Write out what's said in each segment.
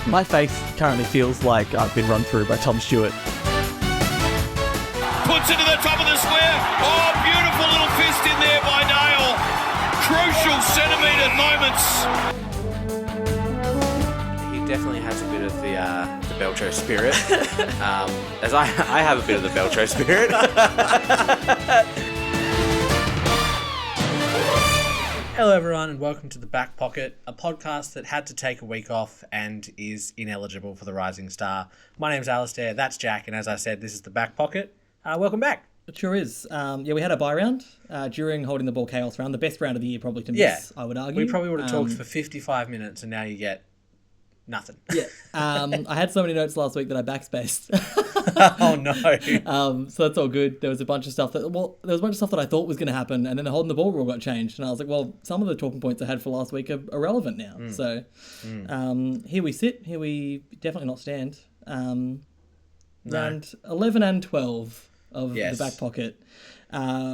My face currently feels like I've been run through by Tom Stewart. Puts it to the top of the square. Oh, beautiful little fist in there by Dale. Crucial centimetre moments. He definitely has a bit of the Belcho spirit, as I have a bit of the Belcho spirit. Hello everyone and welcome to The Back Pocket, a podcast that had to take a week off and is ineligible for the Rising Star. My name's Alistair, that's Jack, and as I said, this is The Back Pocket. Welcome back. It sure is. We had a bye round during Holding the Ball Chaos round, the best round of the year probably to miss, I would argue. We probably would have talked for 55 minutes and now you get nothing. Yeah. I had so many notes last week that I backspaced. Oh no. So that's all good. There was a bunch of stuff that I thought was going to happen, and then the Holding the Ball rule got changed, and I was like, well, some of the talking points I had for last week are irrelevant now. So here we sit. Here we definitely not stand. Round 11 and 12 of The Back Pocket.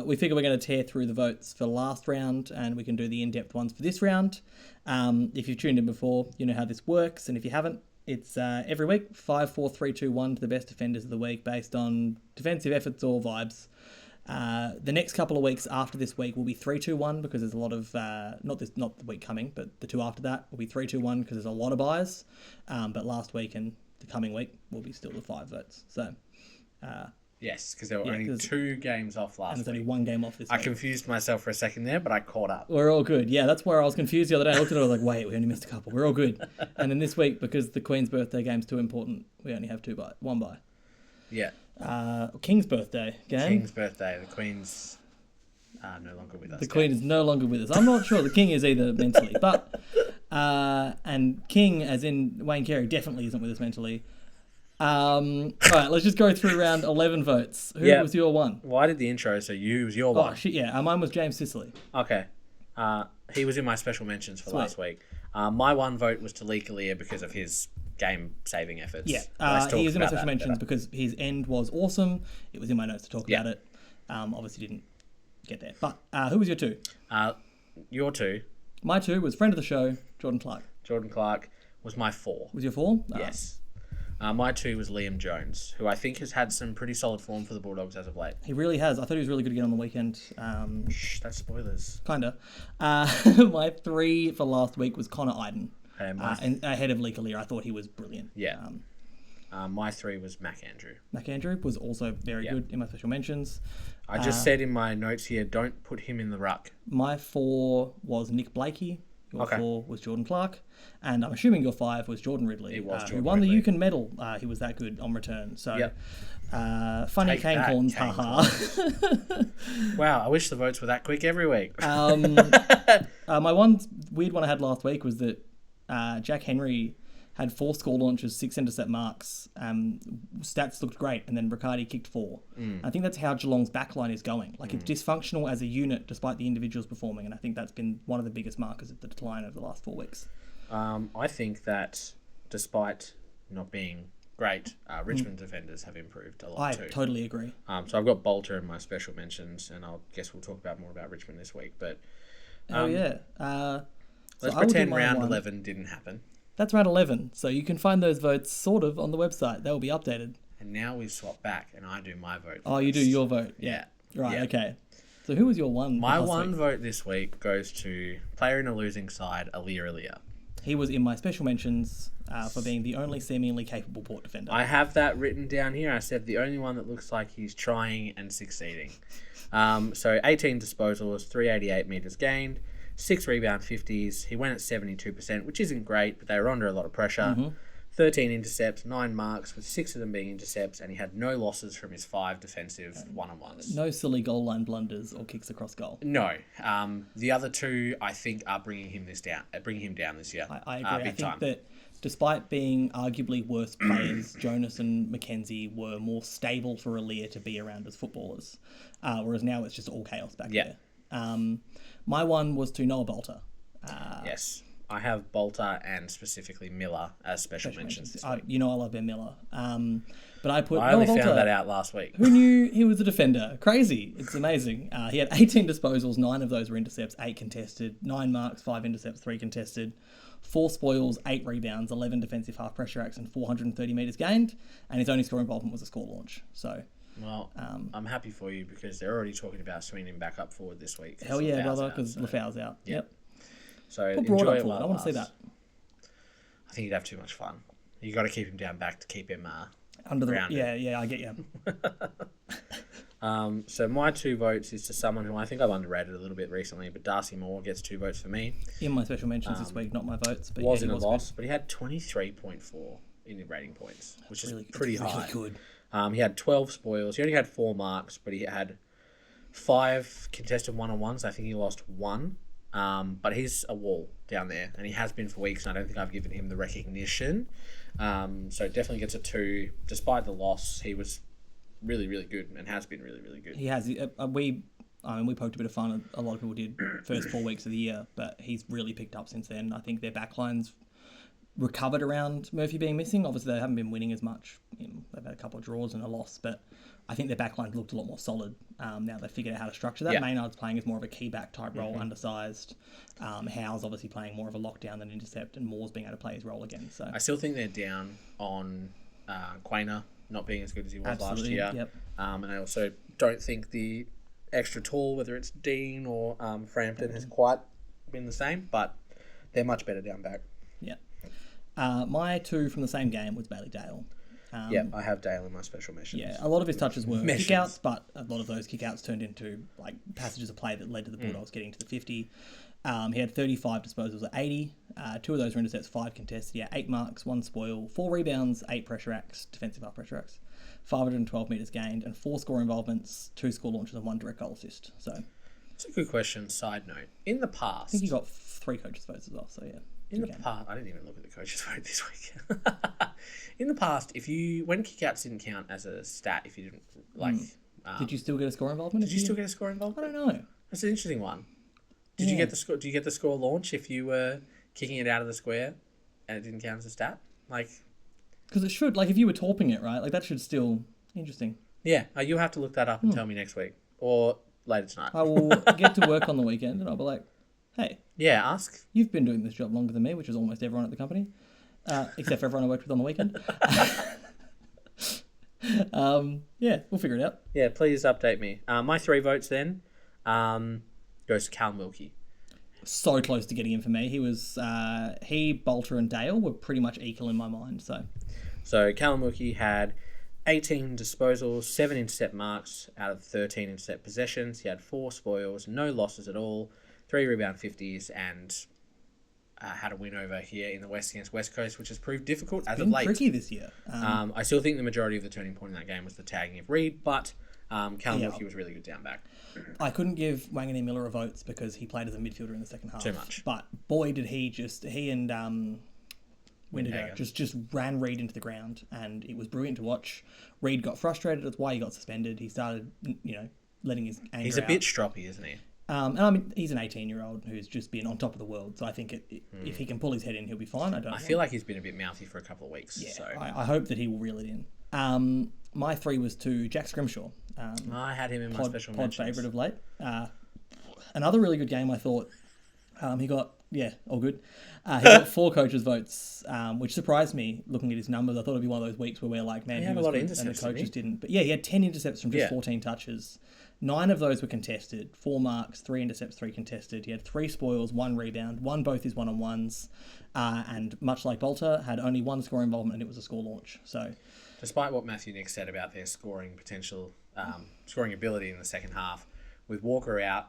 We figure we're going to tear through the votes for last round, and we can do the in-depth ones for this round. If you've tuned in before, you know how this works, and if you haven't, it's every week 5, 4, 3, 2, 1 to the best defenders of the week based on defensive efforts or vibes. The next couple of weeks after this week will be 3, 2, 1 because there's a lot of not the week coming, but the two after that will be 3, 2, 1 because there's a lot of buys. But last week and the coming week will be still the 5 votes. So. Yes, because there were only 2 games off last week. And there's only 1 game off this week. I confused myself for a second there, but I caught up. We're all good. Yeah, that's where I was confused the other day. I looked at it, I was like, wait, we only missed a couple. We're all good. And then this week, because the Queen's birthday game's too important, we only have 1 bye. Yeah. King's birthday game. King's birthday. The Queen's no longer with us. The Queen is no longer with us. I'm not sure the King is either mentally, but and King, as in Wayne Carey, definitely isn't with us mentally. All right, let's just go through round 11 votes. Who was your one? Well, I did the intro, so you was your one. Oh, shit, yeah. Mine was James Sicily. Okay. He was in my special mentions for last week. My one vote was to Lee Kalia because of his game-saving efforts. Yeah, he was in my special mentions because his end was awesome. It was in my notes to talk about it. Obviously didn't get there. But who was your 2? Your 2? My 2 was friend of the show, Jordan Clark. Jordan Clark was my 4. Was your 4? Yes. My 2 was Liam Jones, who I think has had some pretty solid form for the Bulldogs as of late. He really has. I thought he was really good again on the weekend. Shh, that's spoilers. Kinda. My 3 for last week was Connor Iden. And ahead of Lee Kalia, I thought he was brilliant. Yeah. My 3 was Mac Andrew. Mac Andrew was also very good in my special mentions. I just said in my notes here, don't put him in the ruck. My 4 was Nick Blakey. Your 4 was Jordan Clark. And I'm assuming your 5 was Jordan Ridley. It was Jordan who won Ridley. the Yukon medal. He was that good on return. So, funny Take cane that, corns, cane haha. Wow, I wish the votes were that quick every week. My one weird one I had last week was that Jack Henry had 4 score launches, 6 intercept marks. Stats looked great, and then Riccardi kicked 4. I think that's how Geelong's backline is going. Like, it's dysfunctional as a unit despite the individuals performing, and I think that's been one of the biggest markers of the decline over the last 4 weeks. I think that despite not being great, Richmond defenders have improved a lot too. I totally agree. So I've got Bolter in my special mentions, and I guess we'll talk more about Richmond this week. But let's pretend round 11 didn't happen. That's round 11, so you can find those votes sort of on the website. They will be updated. And now we swap back, and I do my vote. Oh, you do your vote? Yeah. Right, okay. So who was your one? My one vote this week goes to player in a losing side, Alia. He was in my special mentions for being the only seemingly capable Port defender. I have that written down here. I said the only one that looks like he's trying and succeeding. So 18 disposals, 388 metres gained, 6 rebound 50s. He went at 72%, which isn't great, but they were under a lot of pressure. 13 intercepts, 9 marks, with 6 of them being intercepts, and he had no losses from his 5 defensive one-on-ones. No silly goal line blunders or kicks across goal. No. The other 2, I think, are bringing him down this year. I agree. Big time. That despite being arguably worse players, Jonas and Mackenzie were more stable for Alia to be around as footballers, whereas now it's just all chaos back there. My one was to Noah Bolter. Yes. I have Bolter and specifically Miller as special mentions this week. I love Ben Miller. But I put. I only Bolter, found that out last week. Who knew he was a defender? Crazy. It's amazing. He had 18 disposals, 9 of those were intercepts, 8 contested, 9 marks, 5 intercepts, 3 contested, 4 spoils, 8 rebounds, 11 defensive half pressure acts, and 430 metres gained. And his only score involvement was a score launch. So. Well, I'm happy for you because they're already talking about swinging him back up forward this week. Hell yeah, brother, because Lafau's out. Yep. So put Broad enjoy up it forward. while I it want to see lasts. that. I think you'd have too much fun. You got to keep him down back to keep him Under the grounded. yeah, I get you. So my 2 votes is to someone who I think I've underrated a little bit recently, but Darcy Moore gets 2 votes for me. In my special mentions this week, not my votes, but Was yeah, in he a was loss, but he had 23.4 in rating points, which is pretty high. Really good. He had 12 spoils. He only had 4 marks, but he had 5 contested one-on-ones. I think he lost 1. But he's a wall down there, and he has been for weeks, and I don't think I've given him the recognition. So definitely gets a 2. Despite the loss, he was really, really good and has been really, really good. He has. We poked a bit of fun. A lot of people did first 4 weeks of the year, but he's really picked up since then. I think their backline's recovered around Murphy being missing. Obviously, they haven't been winning as much. They've had a couple of draws and a loss, but I think their backline looked a lot more solid now they've figured out how to structure that. Yeah. Maynard's playing as more of a key back type role, undersized. Howe's obviously playing more of a lockdown than intercept, and Moore's being able to play his role again. So I still think they're down on Quainer not being as good as he was Absolutely, last year. yep. And I also don't think the extra tall, whether it's Dean or Frampton, has quite been the same, but they're much better down back. Yeah. My 2 from the same game was Bailey Dale. I have Dale in my special mentions. Yeah, a lot of his touches were kickouts, but a lot of those kickouts turned into like passages of play that led to the Bulldogs getting to the 50. He had 35 disposals at 80. 2 of those were intercepts, 5 contested. Yeah, 8 marks, 1 spoil, 4 rebounds, 8 pressure acts, defensive half pressure acts, 512 metres gained, and 4 score involvements, 2 score launches, and 1 direct goal assist. So It's a good question. Side note: in the past, I think he got 3 coaches' votes as well. So yeah. In the past, I didn't even look at the coaches' vote this week. In the past, when kickouts didn't count as a stat, if you didn't did you still get a score involvement? Did you still get a score involvement? I don't know. That's an interesting one. Did you get the score? Do you get the score launch if you were kicking it out of the square and it didn't count as a stat? Because it should. Like if you were torping it, right? Like that should still interesting. Yeah, you'll have to look that up and tell me next week or later tonight. I will get to work on the weekend and I'll be like, hey. Yeah, ask. You've been doing this job longer than me, which is almost everyone at the company, except for everyone I worked with on the weekend. Yeah, we'll figure it out. Yeah, please update me. My 3 votes then goes to Cal Wilkie. So close to getting him for me. He was Bolter and Dale were pretty much equal in my mind. So Callum Wilkie had 18 disposals, 7 intercept marks out of 13 intercept possessions. He had 4 spoils, no losses at all, 3 rebound 50s, and had a win over here in the West against West Coast, which has proved difficult as of late. Tricky this year. I still think the majority of the turning point in that game was the tagging of Reed, but Callum Wilkie was really good down back. I couldn't give Wangani Miller a votes because he played as a midfielder in the second half. Too much. But boy, did he and Windigo just ran Reed into the ground, and it was brilliant to watch. Reed got frustrated. That's why he got suspended. He started, letting his anger He's a bit stroppy, isn't he? And I mean, he's an 18-year-old who's just been on top of the world. So I think if he can pull his head in, he'll be fine. I feel like he's been a bit mouthy for a couple of weeks. Yeah, so. I hope that he will reel it in. My 3 was to Jack Scrimshaw. I had him in my special mentions. Pod favourite of late. Another really good game, I thought. He got, all good. He got 4 coaches' votes, which surprised me looking at his numbers. I thought it'd be one of those weeks where we're like, man, he was good, and the coaches didn't. But yeah, he had 10 intercepts from just 14 touches. 9 of those were contested, 4 marks, 3 intercepts, 3 contested. He had 3 spoils, 1 rebound, won both his one-on-ones, and much like Bolter, had only 1 score involvement, and it was a score launch. So, despite what Matthew Nick said about their scoring potential, scoring ability in the second half, with Walker out,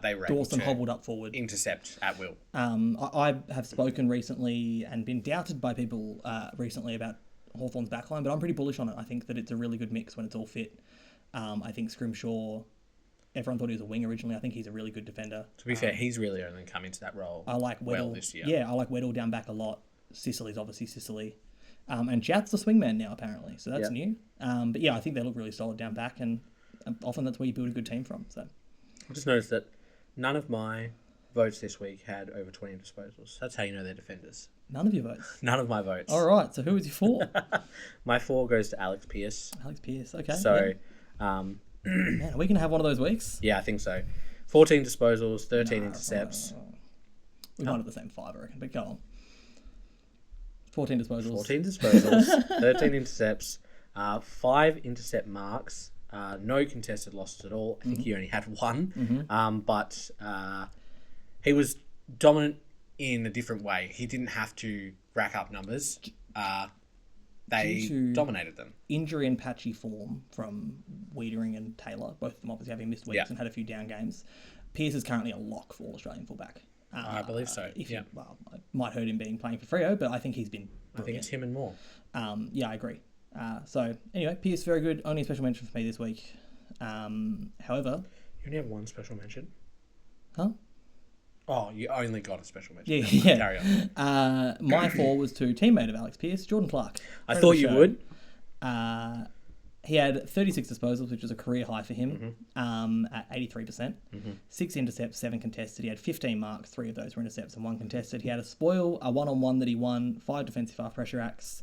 they were Dawson able to hobbled up forward, intercept at will. I have spoken recently and been doubted by people recently about Hawthorn's backline, but I'm pretty bullish on it. I think that it's a really good mix when it's all fit. I think Scrimshaw, everyone thought he was a wing originally. I think he's a really good defender. To be fair, he's really only come into that role I like Weddle this year. Yeah, I like Weddle down back a lot. Sicily's obviously Sicily. And Jat's the swingman now, apparently. So that's new. But yeah, I think they look really solid down back, and often that's where you build a good team from. So I just noticed that none of my votes this week had over 20 disposals. That's how you know they're defenders. None of your votes. None of my votes. All right. So who was your 4? My 4 goes to Alex Pearce. Alex Pearce. Okay. So, man, are we gonna have one of those weeks? Yeah, I think so. 14 disposals, 13 intercepts. We might have the same 5, I reckon. But go on. 14 disposals. 14 disposals, 13 intercepts, 5 intercept marks, no contested losses at all. I think he only had 1, but he was dominant in a different way. He didn't have to rack up numbers. They dominated them. Injury and patchy form from Wiedering and Taylor, both of them obviously having missed weeks and had a few down games. Pearce is currently a lock for All-Australian fullback. I believe so. Well, it might hurt him being playing for Freo, but I think he's been brilliant. I think it's him and more. Yeah, I agree. So anyway, Pearce very good. Only a special mention for me this week. However, you only have 1 special mention. Huh? Oh, you only got a special mention. Yeah. Carry on. My 4 was to teammate of Alex Pearce, Jordan Clark. I thought you would. He had 36 disposals, which was a career high for him, at 83%. 6 intercepts, 7 contested. He had 15 marks, 3 of those were intercepts and 1 contested. He had a spoil, a one-on-one that he won, 5 defensive half pressure acts,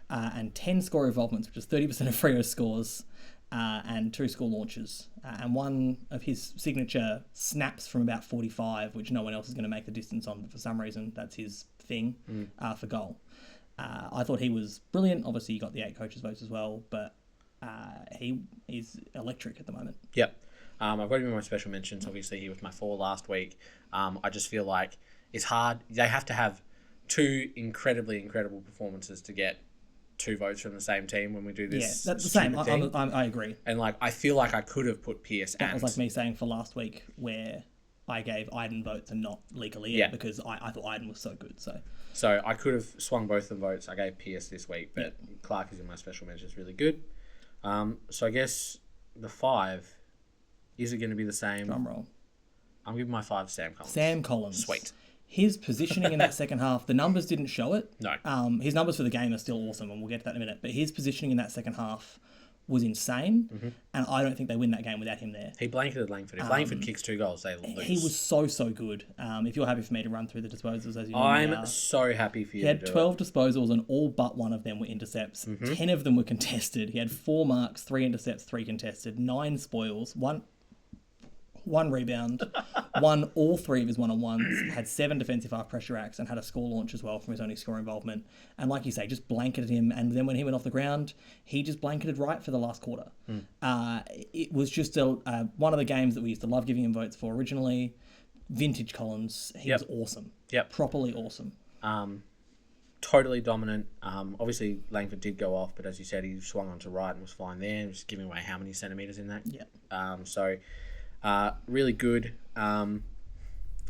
and 10 score involvements, which is 30% of Freo's scores, and 2 score launches. And one of his signature snaps from about 45, which no one else is going to make the distance on, but for some reason that's his thing for goal. I thought he was brilliant. Obviously, he got the 8 coaches' votes as well, but he is electric at the moment. Yep. I've got him in my special mentions. Obviously, he was my 4 last week. I just feel like it's hard. They have to have 2 incredible performances to get 2 votes from the same team when we do this. Yeah, that's the same. I agree. And I feel like I could have put Pearce. That was like me saying for last week where I gave Iden votes and not Leaker because I thought Iden was so good. So I could have swung both the votes. I gave Pearce this week, but Clark is in my special mentions, really good. So I guess the 5, is it going to be the same? Drum roll. I'm giving my 5 to Sam Collins. Sam Collins. Sweet. His positioning in that second half, the numbers didn't show it. No. His numbers for the game are still awesome, and we'll get to that in a minute. But his positioning in that second half was insane, and I don't think they win that game without him there. He blanketed Langford. If Langford kicks 2 goals, they lose. He was so good. If you're happy for me to run through the disposals as you know I'm so happy for you He had 12 disposals, and all but one of them were intercepts. 10 of them were contested. He had 4 marks, 3 intercepts, 3 contested, 9 spoils, 1 rebound, won all 3 of his one-on-ones, had 7 defensive half pressure acts, and had a score launch as well from his only score involvement. And like you say, just blanketed him. And then when he went off the ground, he just blanketed right for the last quarter. It was just one of the games that we used to love giving him votes for originally. Vintage Collins. He was awesome. Yep. Properly awesome. Totally dominant. Obviously, Langford did go off, but as you said, he swung onto right and was fine there. Just giving away how many centimetres in that. Yeah. Really good.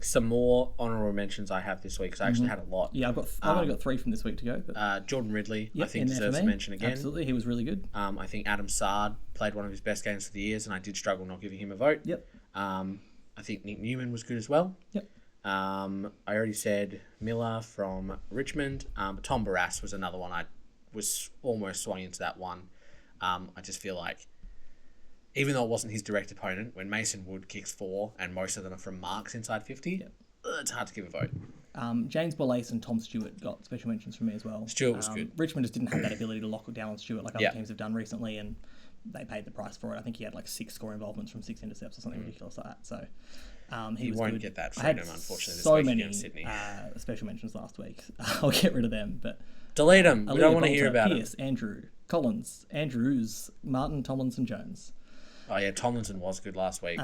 Some more honourable mentions I have this week because I actually had a lot. Yeah, I've only got 3 from this week to go. But Jordan Ridley, I think, deserves a mention again. Absolutely, he was really good. I think Adam Sard played one of his best games for the years, and I did struggle not giving him a vote. Yep. I think Nick Newman was good as well. Yep. I already said Miller from Richmond. Tom Barras was another one. I was almost swung into that one. I just feel like, even though it wasn't his direct opponent, when Mason Wood kicks 4 and most of them are from marks inside 50, it's hard to give a vote. James Bollace and Tom Stewart got special mentions from me as well. Stewart was good. Richmond just didn't have that ability to lock it down on Stewart like other teams have done recently, and they paid the price for it. I think he had 6 score involvements from 6 intercepts or something ridiculous like that. So he was won't good. get that freedom, unfortunately, so this week many against Sydney. Special mentions last week. I'll get rid of them, but delete them. We don't want to hear about Pearce, Andrew, Collins, Andrews, Martin, Tomlinson, Jones. Oh yeah, Tomlinson was good last week.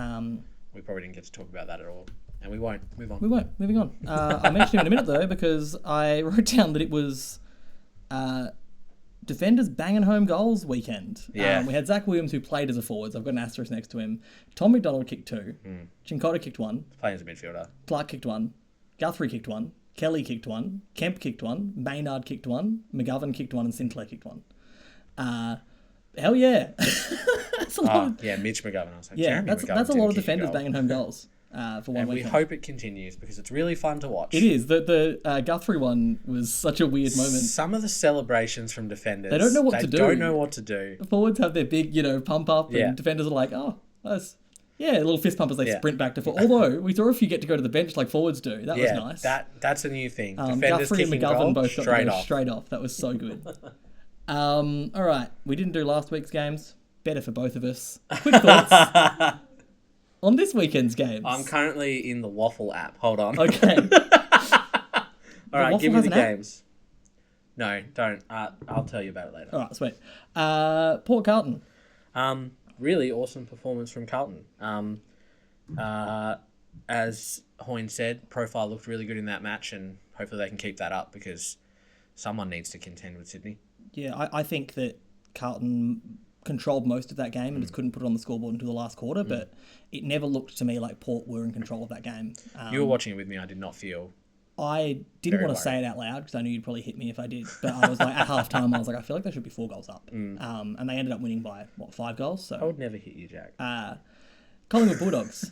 We probably didn't get to talk about that at all, and we won't. Move on. We won't. Moving on. I'll mention him in a minute though, because I wrote down that it was defenders banging home goals weekend. Yeah. We had Zach Williams, who played as a forward. So I've got an asterisk next to him. Tom McDonald kicked 2. Chincotta kicked 1. Playing as a midfielder. Clark kicked 1. Guthrie kicked 1. Kelly kicked 1. Kemp kicked 1. Maynard kicked 1. McGovern kicked 1, and Sinclair kicked 1. Hell yeah. That's a lot yeah, Mitch McGovern. I was like, yeah, that's a lot of defenders banging home goals for one weekend. We hope it continues because it's really fun to watch. It is. The Guthrie one was such a weird moment. Some of the celebrations from defenders, they don't know what to do. They don't know what to do. The forwards have their big, pump up, and defenders are like, oh, that's, Yeah, a little fist pump as they sprint back to foot. Although we saw a few get to go to the bench like forwards do. That was nice. That's a new thing. Defenders Guthrie and kicking McGovern goal, both got straight to go off. straight off. That was so good. All right, we didn't do last week's games. Better for both of us. Quick thoughts on this weekend's games. I'm currently in the Waffle app. Hold on. Okay. All right, give me has the an app? games. No, don't. I'll tell you about it later. All right, sweet. Port Carlton. Really awesome performance from Carlton. As Hoyne said, profile looked really good in that match, and hopefully they can keep that up because someone needs to contend with Sydney. Yeah, I think that Carlton controlled most of that game and just couldn't put it on the scoreboard until the last quarter, but it never looked to me like Port were in control of that game. You were watching it with me. I did not feel... I didn't Very want to say it out loud because I knew you'd probably hit me if I did. But I was like, at half time, I was like, I feel like they should be 4 goals up. And they ended up winning by, 5 goals? I So would never hit you, Jack. Collingwood Bulldogs.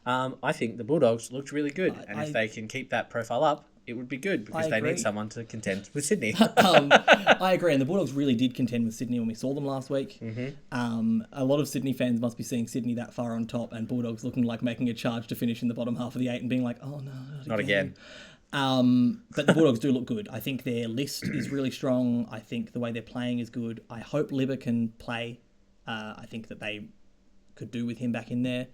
I think the Bulldogs looked really good, and if they can keep that profile up, it would be good because they agree. need someone to contend with Sydney. I agree. And the Bulldogs really did contend with Sydney when we saw them last week. A lot of Sydney fans must be seeing Sydney that far on top and Bulldogs looking like making a charge to finish in the bottom half of the 8 and being like, oh no, Not again. But the Bulldogs do look good. I think their list is really strong. I think the way they're playing is good. I hope Libba can play. I think that they could do with him back in there.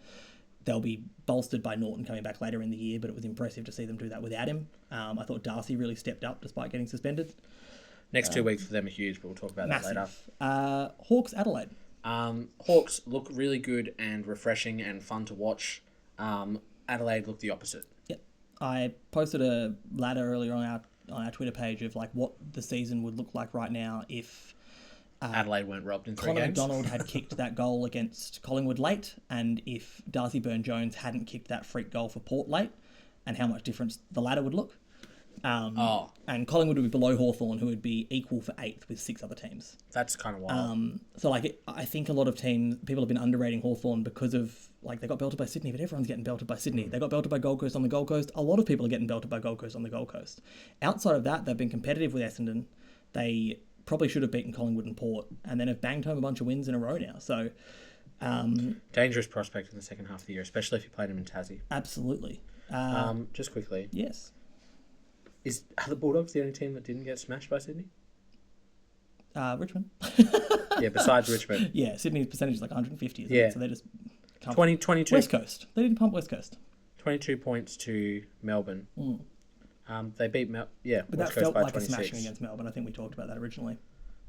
They'll be bolstered by Norton coming back later in the year, but it was impressive to see them do that without him. I thought Darcy really stepped up despite getting suspended. Next 2 weeks for them are huge, but we'll talk about that later. Hawks Adelaide. Hawks look really good and refreshing and fun to watch. Adelaide look the opposite. Yep. I posted a ladder earlier on our Twitter page of like what the season would look like right now if Adelaide weren't robbed in 3 Connor games. McDonald had kicked that goal against Collingwood late, and if Darcy Byrne-Jones hadn't kicked that freak goal for Port late, and how much difference the ladder would look. And Collingwood would be below Hawthorn, who would be equal for 8th with 6 other teams. That's kind of wild. So like I think a lot of people have been underrating Hawthorn because of like they got belted by Sydney, but everyone's getting belted by Sydney. They got belted by Gold Coast on the Gold Coast. A lot of people are getting belted by Gold Coast on the Gold Coast. Outside of that, they've been competitive with Essendon. They probably should have beaten Collingwood and Port, and then have banged home a bunch of wins in a row now. So Dangerous prospect in the second half of the year, especially if you played him in Tassie. absolutely. Just quickly, Yes. are the Bulldogs the only team that didn't get smashed by Sydney? Richmond. Yeah, besides Richmond. Yeah, Sydney's percentage is like 150. Isn't Yeah. it? So they just 22 West Coast. They didn't pump West Coast. 22 points to Melbourne. They beat But West that Coast felt by like a 26. smashing against Melbourne. I think we talked about that originally.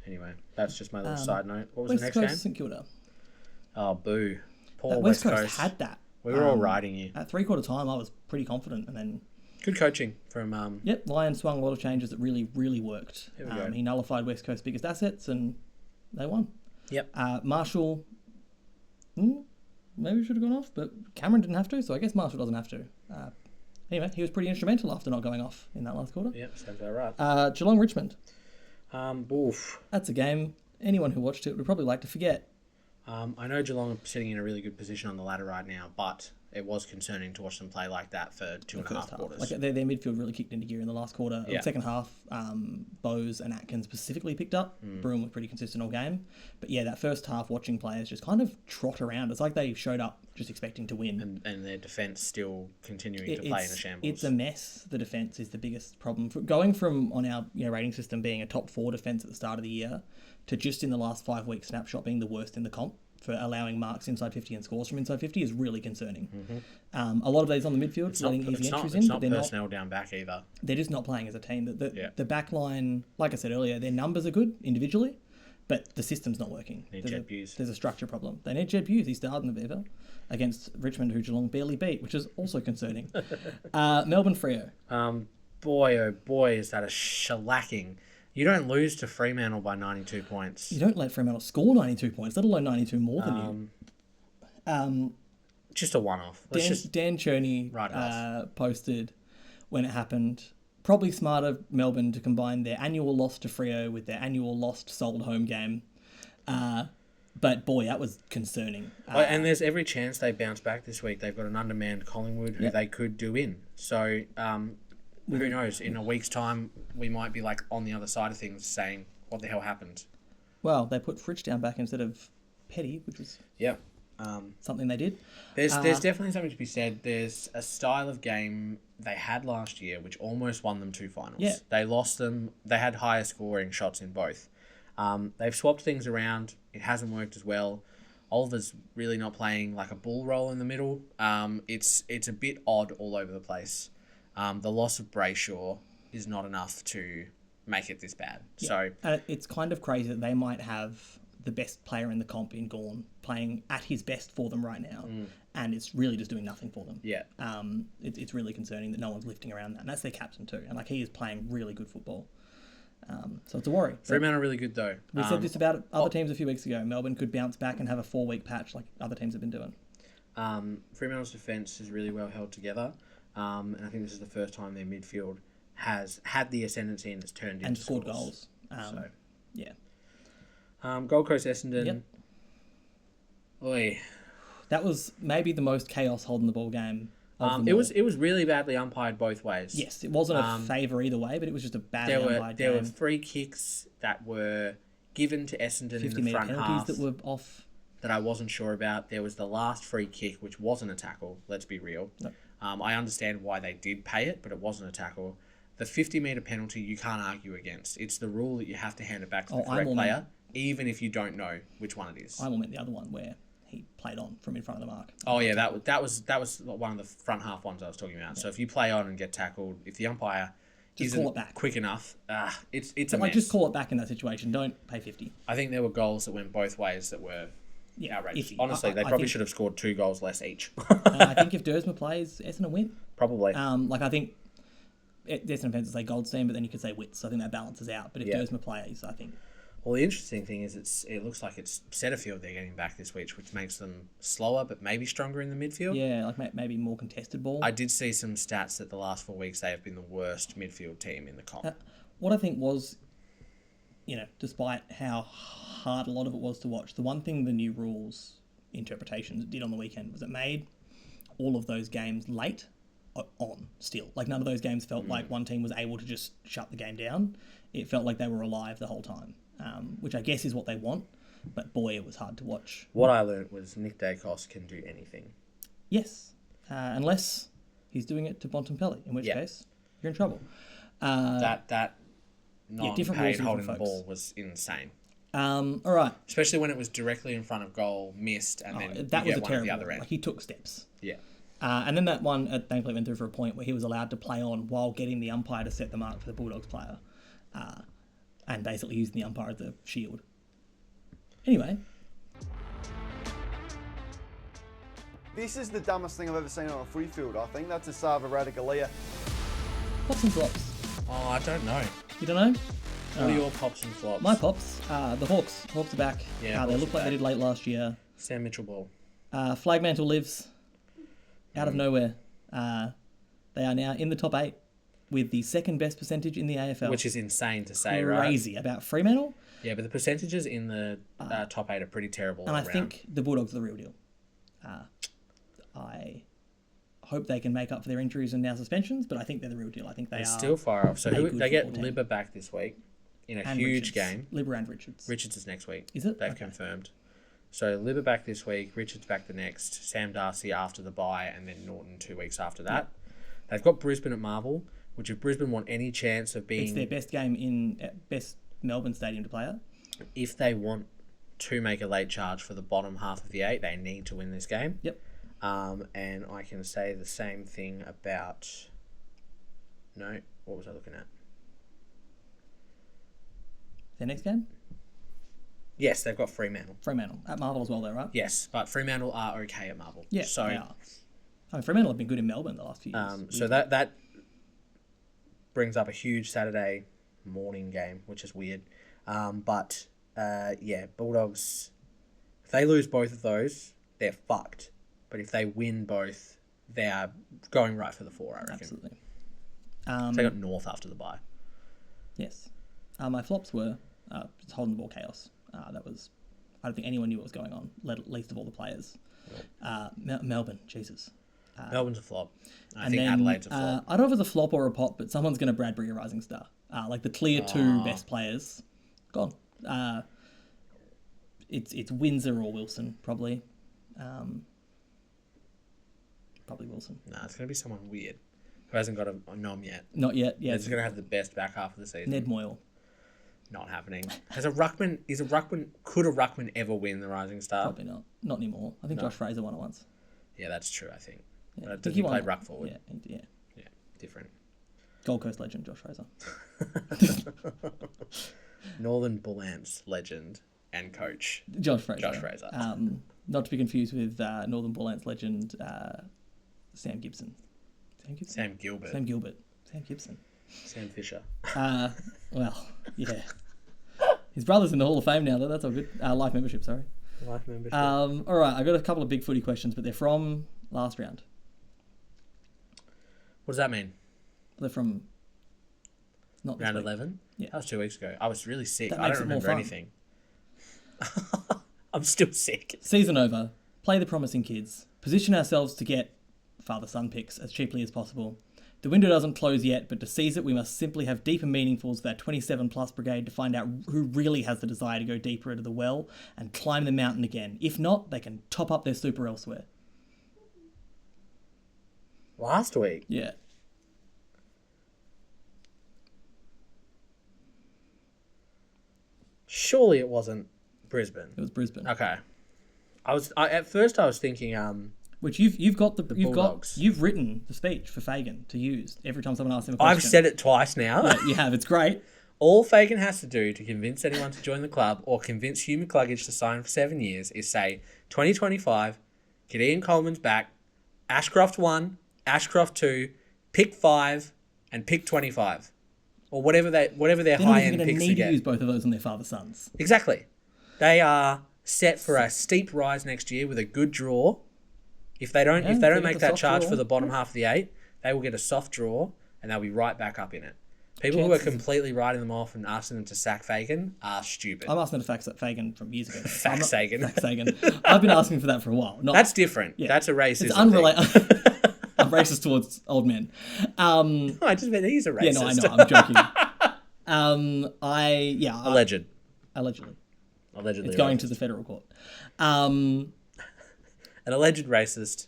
Anyway, that's just my little side note. What was West the next Coast game? St Kilda. Oh, boo. Poor That West Coast had that. We were all riding you. At 3/4 time, I was pretty confident, and then Good coaching from... yep, Lion swung a lot of changes that really, really worked. There we go. He nullified West Coast's biggest assets, and they won. Yep. Marshall, maybe should have gone off, but Cameron didn't have to, so I guess Marshall doesn't have to. Anyway, he was pretty instrumental after not going off in that last quarter. Yep, sounds about right. Geelong Richmond. Oof. That's a game anyone who watched it would probably like to forget. I know Geelong are sitting in a really good position on the ladder right now, but it was concerning to watch them play like that for 2.5 quarters. Like their midfield really kicked into gear in the last quarter. Yeah. The second half, Bowes and Atkins specifically picked up. Broome was pretty consistent all game. But yeah, that first half, watching players just kind of trot around. It's like they showed up just expecting to win. And their defence still continuing to play in a shambles. It's a mess. The defence is the biggest problem. Going from on our rating system being a top 4 defence at the start of the year to just in the last 5 weeks snapshot being the worst in the comp for allowing marks inside 50 and scores from inside 50 is really concerning. A lot of these on the midfield, letting easy entries in, it's but not they're personnel not. down back either. They're just not playing as a team. The back line, like I said earlier, their numbers are good individually, but the system's not working. There's a structure problem. They need Jed Hughes. He started in the VFL against Richmond, who Geelong barely beat, which is also concerning. Melbourne Freo. Boy, oh boy, is that a shellacking. You don't lose to Fremantle by 92 points. You don't let Fremantle score 92 points, let alone 92 more than you. Just a one-off. Dan Cherney posted when it happened, probably smarter Melbourne to combine their annual loss to Freo with their annual lost sold home game. But boy, that was concerning. And there's every chance they bounce back this week. They've got an undermanned Collingwood who they could do in. So who knows? In a week's time, we might be like on the other side of things saying, what the hell happened? Well, they put Fritsch down back instead of Petty, which was... Yeah. something they did. There's definitely something to be said. There's a style of game they had last year which almost won them 2 finals. Yeah. They lost them. They had higher scoring shots in both. They've swapped things around. It hasn't worked as well. Oliver's really not playing like a bull role in the middle. It's a bit odd all over the place. The loss of Brayshaw is not enough to make it this bad. Yeah. So it's kind of crazy that they might have the best player in the comp in Gawn playing at his best for them right now, and it's really just doing nothing for them. Yeah. It's really concerning that no one's lifting around that, and that's their captain too. And like he is playing really good football. So it's a worry. Fremantle are really good though. We said this about other teams a few weeks ago. Melbourne could bounce back and have a 4-week patch like other teams have been doing. Fremantle's defence is really well held together, and I think this is the first time their midfield has had the ascendancy and it's turned into and scored scores. goals. Yeah. Gold Coast Essendon. Yep. Oi. That was maybe the most chaos holding the ball game. Of them It all. was really badly umpired both ways. Yes, it wasn't a favour either way, but it was just a badly umpired There game. were free kicks that were given to Essendon in 50 the metre front penalties half that were off. that I wasn't sure about. There was the last free kick, which wasn't a tackle. Let's be real. No. I understand why they did pay it, but it wasn't a tackle. The 50-metre penalty you can't argue against. It's the rule that you have to hand it back to the correct player, even if you don't know which one it is. I will meant the other one where he played on from in front of the mark. Oh yeah, that was one of the front half ones I was talking about. Yeah. So if you play on and get tackled, if the umpire just isn't call it back. Quick enough, it's a like mess. just call it back in that situation. Don't pay 50. I think there were goals that went both ways that were outrageous. Honestly, they probably should have scored 2 goals less each. I think if Dersma plays, Essendon win. Probably. I think Essendon depends to say Goldstein, but then you could say Witts. So I think that balances out. But if Dersma plays, I think. Well, the interesting thing is it looks like it's Setterfield they're getting back this week, which makes them slower but maybe stronger in the midfield. Yeah, like maybe more contested ball. I did see some stats that the last 4 weeks they have been the worst midfield team in the comp. What I think was, despite how hard a lot of it was to watch, the one thing the new rules interpretations did on the weekend was it made all of those games late on still. Like none of those games felt like one team was able to just shut the game down. It felt like they were alive the whole time. Which I guess is what they want, but boy, it was hard to watch. What I learned was Nick Dacos can do anything. Yes, unless he's doing it to Bontempelli, in which case you're in trouble. That not different paid rules for holding different the folks. ball was insane. All right, Especially when it was directly in front of goal, missed, and then that you was get a one at terrible the other one. end. Like he took steps. Yeah. And then that one, thankfully, went through for a point where he was allowed to play on while getting the umpire to set the mark for the Bulldogs player, and basically using the umpire as the shield. Anyway. This is the dumbest thing I've ever seen on a footy field. I think that's a Sava Radicalia. Pops and flops. Oh, I don't know. You don't know? What are your pops and flops? My pops, the Hawks. Hawks are back. Yeah, they Hawks look are like they back. did late last year. Sam Mitchell ball. Flagmantle lives out of nowhere. They are now in the top 8 with the second best percentage in the AFL. Which is insane to say, right? Crazy about Fremantle. Yeah, but the percentages in the top 8 are pretty terrible. And I all think the Bulldogs are the real deal. I hope they can make up for their injuries and now suspensions, but I think they're the real deal. I think they They're are still far off. So a good they get football team. Libba back this week in a And huge Richards. game. Libba and Richards. Richards is next week. Is it? They've Okay. confirmed. So Libba back this week, Richards back the next, Sam Darcy after the bye, and then Norton 2 weeks after that. They've got Brisbane at Marvel, which if Brisbane want any chance of being... It's their best game in best Melbourne stadium to play at. If they want to make a late charge for the bottom half of the 8, they need to win this game. Yep. And I can say the same thing about... No, what was I looking at? Their next game? Yes, they've got Fremantle. Fremantle. At Marvel as well, though, right? Yes, but Fremantle are okay at Marvel. Yeah, so they are. I mean, Fremantle have been good in Melbourne the last few years. So that brings up a huge Saturday morning game, which is weird. But Bulldogs, if they lose both of those, they're fucked. But if they win both, they are going right for the 4, I reckon. Absolutely. They got North after the bye. Yes. My flops were just holding the ball chaos. That was, I don't think anyone knew what was going on, least of all the players. Melbourne, Jesus. Melbourne's a flop. I And think then, Adelaide's a flop. I don't know if it's a flop or a pop, but someone's going to Bradbury a rising star. Like the clear 2 best players, gone. It's Windsor or Wilson, probably. Probably Wilson. Nah, it's going to be someone weird who hasn't got a nom yet. Not yet. Yeah, It's going to have the best back half of the season. Ned Moyle. Not happening. Could a ruckman ever win the Rising Star? Probably not. Not anymore. I think Josh Fraser won it once. Yeah, that's true, I think. Yeah. But does he play ruck forward? Yeah. Yeah, different. Gold Coast legend Josh Fraser. Northern Bull Ants legend and coach. Josh Fraser. Josh Fraser. Not to be confused with Northern Bull Ants legend Sam Gibson. Sam Gilbert. Sam Gibson. Sam Fisher. Well, yeah. His brother's in the Hall of Fame now, though. That's all good. Life membership, sorry. Life membership. All right, I've got a couple of big footy questions, but they're from last round. What does that mean? They're from not this Round week. 11? Yeah. That was 2 weeks ago. I was really sick. That I makes don't it more remember fun. anything. I'm still sick. Season over. Play the promising kids. Position ourselves to get father-son picks as cheaply as possible. The window doesn't close yet, but to seize it, we must simply have deeper meaningfuls with our 27-plus brigade to find out who really has the desire to go deeper into the well and climb the mountain again. If not, they can top up their super elsewhere. Last week? Yeah. Surely it wasn't Brisbane. It was Brisbane. Okay. At first I was thinking Which you've Bulldogs. you've written the speech for Fagan to use every time someone asks him a question. I've said it twice now. Yeah, you have. It's great. All Fagan has to do to convince anyone to join the club or convince Hugh McCluggage to sign for 7 years is say 2025, get Ian Coleman's back, Ashcroft 1, Ashcroft 2, pick 5, and pick 25. Or whatever their They're not high-end even going picks to to need to get. use both of those on their father's sons. Exactly. They are set for a steep rise next year with a good draw. If they don't they get make the that soft charge draw. for the bottom half of the 8, they will get a soft draw and they'll be right back up in it. People who are completely writing them off and asking them to sack Fagan are stupid. I'm asking them to fax Fagan from years ago. Fax Sagan. Fax Sagan. I've been asking for that for a while. That's different. Yeah. That's a racism. It's unrelated. I'm racist towards old men. thing. I just meant he's a racist. Yeah, no, I know. I'm joking. Allegedly. Allegedly. It's going to the federal court. An alleged racist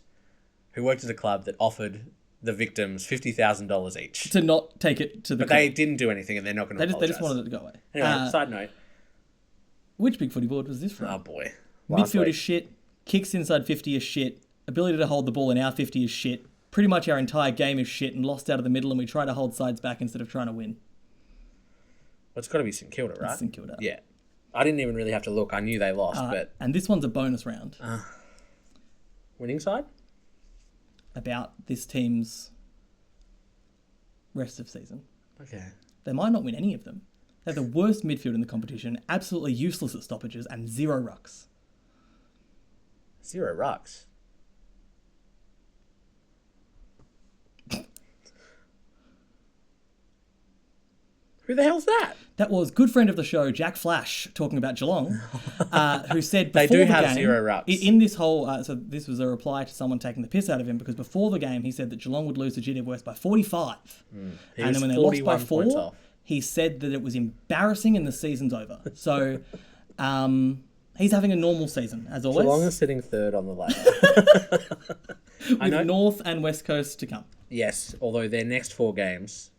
who worked at a club that offered the victims $50,000 each. To not take it to the But court. they didn't do anything and they're not going to apologise. They just wanted it to go away. Anyway, side note. Which big footy board was this from? Oh, boy. Midfield is shit. Kicks inside 50 is shit. Ability to hold the ball in our 50 is shit. Pretty much our entire game is shit and lost out of the middle, and we try to hold sides back instead of trying to win. Well, it's got to be St Kilda, right? It's St Kilda. Yeah. I didn't even really have to look. I knew they lost, but... And this one's a bonus round Winning side? about this team's rest of season. Okay. They might not win any of them. They're the worst midfield in the competition, absolutely useless at stoppages, and 0 rucks. 0 rucks. Who the hell's that? That was good friend of the show, Jack Flash, talking about Geelong, who said They before do the have game, 0 rucks. In this whole, so this was a reply to someone taking the piss out of him because before the game he said that Geelong would lose to GW West by 45. And then when they lost by 4, off. he said that it was embarrassing and the season's over. So he's having a normal season, as always. Geelong is sitting 3rd on the ladder. with North and West Coast to come. Yes, although their next 4 games,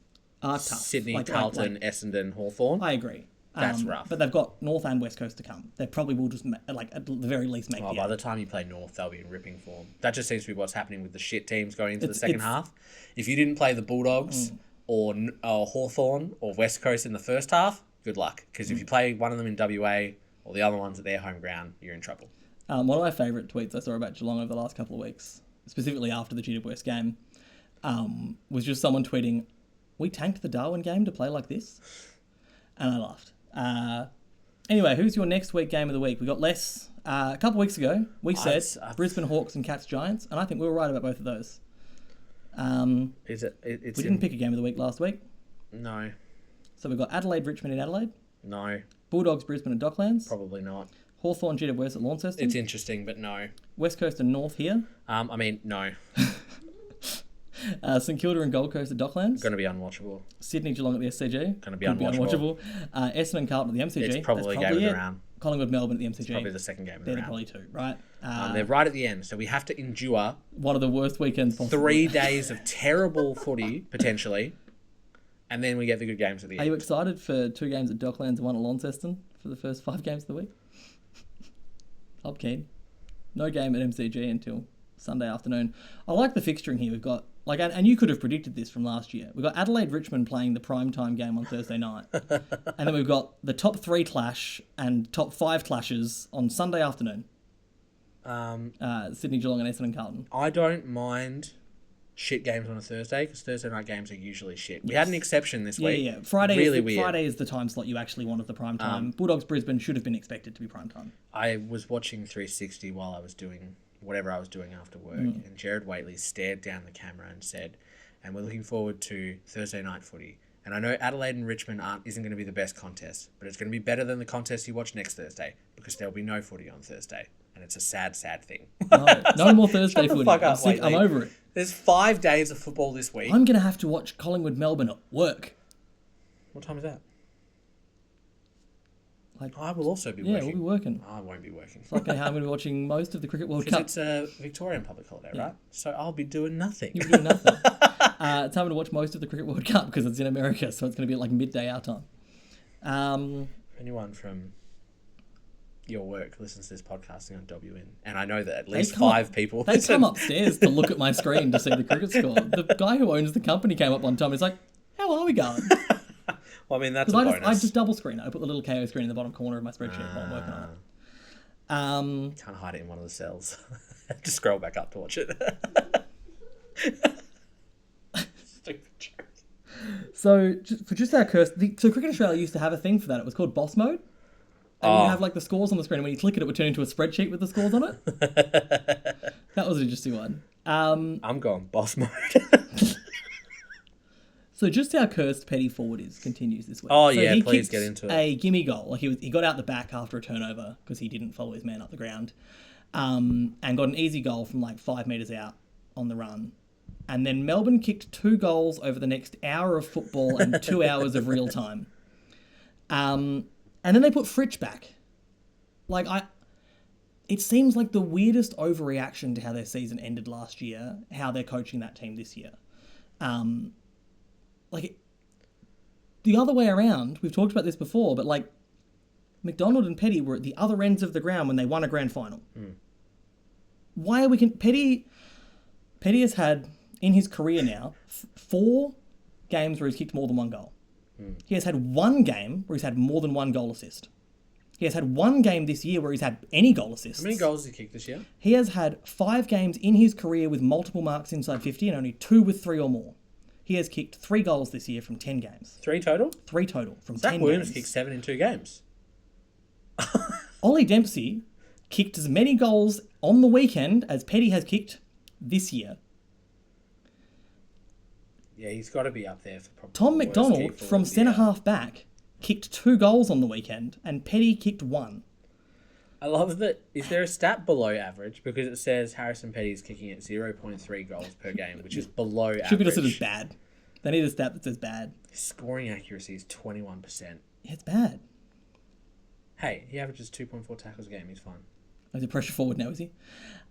Are tough. Sydney, Carlton, Essendon, Hawthorn. I agree. That's rough. But they've got North and West Coast to come. They probably will just, at the very least, make the By eight. the time you play North, they'll be in ripping form. That just seems to be what's happening with the shit teams going into the second half. If you didn't play the Bulldogs or Hawthorn or West Coast in the first half, good luck. Because if you play one of them in WA or the other ones at their home ground, you're in trouble. One of my favourite tweets I saw about Geelong over the last couple of weeks, specifically after the GW West game, was just someone tweeting, "We tanked the Darwin game to play like this?" And I laughed. Anyway, who's your next week game of the week? We got less. A couple of weeks ago, we said Brisbane Hawks and Cats Giants, and I think we were right about both of those. We didn't pick a game of the week last week. No. So we've got Adelaide, Richmond in Adelaide. No. Bulldogs, Brisbane and Docklands. Probably not. Hawthorn, GW West at Launceston. It's interesting, but no. West Coast and North here. No. St Kilda and Gold Coast at Docklands. Going to be unwatchable. Sydney Geelong at the SCG. Going to be unwatchable. Essendon and Carlton at the MCG. It's probably a game of the round. Collingwood Melbourne at the MCG. It's probably the second game of the round. They're probably two, right? They're right at the end, so we have to endure one of the worst weekends possible. 3 days of terrible footy, potentially, and then we get the good games at the end. Are you excited for 2 games at Docklands and 1 at Launceston for the first 5 games of the week? I'm keen. No game at MCG until Sunday afternoon. I like the fixturing here. We've got, and you could have predicted this from last year. We've got Adelaide Richmond playing the primetime game on Thursday night. And then we've got the top 3 clash and top 5 clashes on Sunday afternoon. Sydney, Geelong and Essendon Carlton. I don't mind shit games on a Thursday because Thursday night games are usually shit. We had an exception this week. Yeah. Friday is the time slot you actually want of the prime time. Bulldogs Brisbane should have been expected to be prime time. I was watching 360 while I was doing whatever I was doing after work, and Jared Waitley stared down the camera and said, "And we're looking forward to Thursday night footy. And I know Adelaide and Richmond isn't going to be the best contest, but it's going to be better than the contest you watch next Thursday because there'll be no footy on Thursday." And it's a sad, sad thing. No more Thursday Shut the footy. fuck up, I'm over it. There's 5 days of football this week. I'm going to have to watch Collingwood Melbourne at work. What time is that? Like, I will also be working. Yeah, we'll be working. I won't be working. It's like how I'm going to be watching most of the Cricket World Cup. Because it's a Victorian public holiday, right? So I'll be doing nothing. You'll be doing nothing. It's time to watch most of the Cricket World Cup because it's in America, so it's going to be at like midday our time. Anyone from your work listens to this podcasting on WN, and I know that at least 5 people They come upstairs to look at my screen to see the cricket score. The guy who owns the company came up one time and he's like, "How are we going?" Well, I mean, that's a bonus. I just double screen it. I put the little KO screen in the bottom corner of my spreadsheet while I'm working on it. Can't hide it in one of the cells. Just scroll back up to watch it. Stupid joke. So, for just our curse, so Cricket Australia used to have a thing for that. It was called Boss Mode. And you have like the scores on the screen, and when you click it, it would turn into a spreadsheet with the scores on it. That was an interesting one. I'm going boss mode. So just how cursed Petty forward continues this week. Oh, so yeah, he please kicked get into it. A gimme goal. Like he got out the back after a turnover because he didn't follow his man up the ground. And got an easy goal from like 5 metres out on the run. And then Melbourne kicked 2 goals over the next hour of football and 2 hours of real time. And then they put Fritsch back. It seems like the weirdest overreaction to how their season ended last year, how they're coaching that team this year. The other way around, we've talked about this before, but like McDonald and Petty were at the other ends of the ground when they won a grand final. Why are we... Petty has had, in his career now, 4 games where he's kicked more than 1 goal. He has had 1 game where he's had more than 1 goal assist. He has had 1 game this year where he's had any goal assists. How many goals has he kicked this year? He has had 5 games in his career with multiple marks inside 50 and only 2 with 3 or more. He has kicked 3 goals this year from 10 games. 3 total? 3 total from 10 games. Zach Williams kicked 7 in 2 games. Ollie Dempsey kicked as many goals on the weekend as Petty has kicked this year. Yeah, he's got to be up there for probably. Tom McDonald, from centre-half back, kicked 2 goals on the weekend, and Petty kicked 1. I love that. Is there a stat below average? Because it says Harrison Petty's kicking at 0.3 goals per game, which is below average. Should be listed as bad. They need a stat that says bad. His scoring accuracy is 21%. Yeah, it's bad. Hey, he averages 2.4 tackles a game. He's fine. He's a pressure forward now, is he?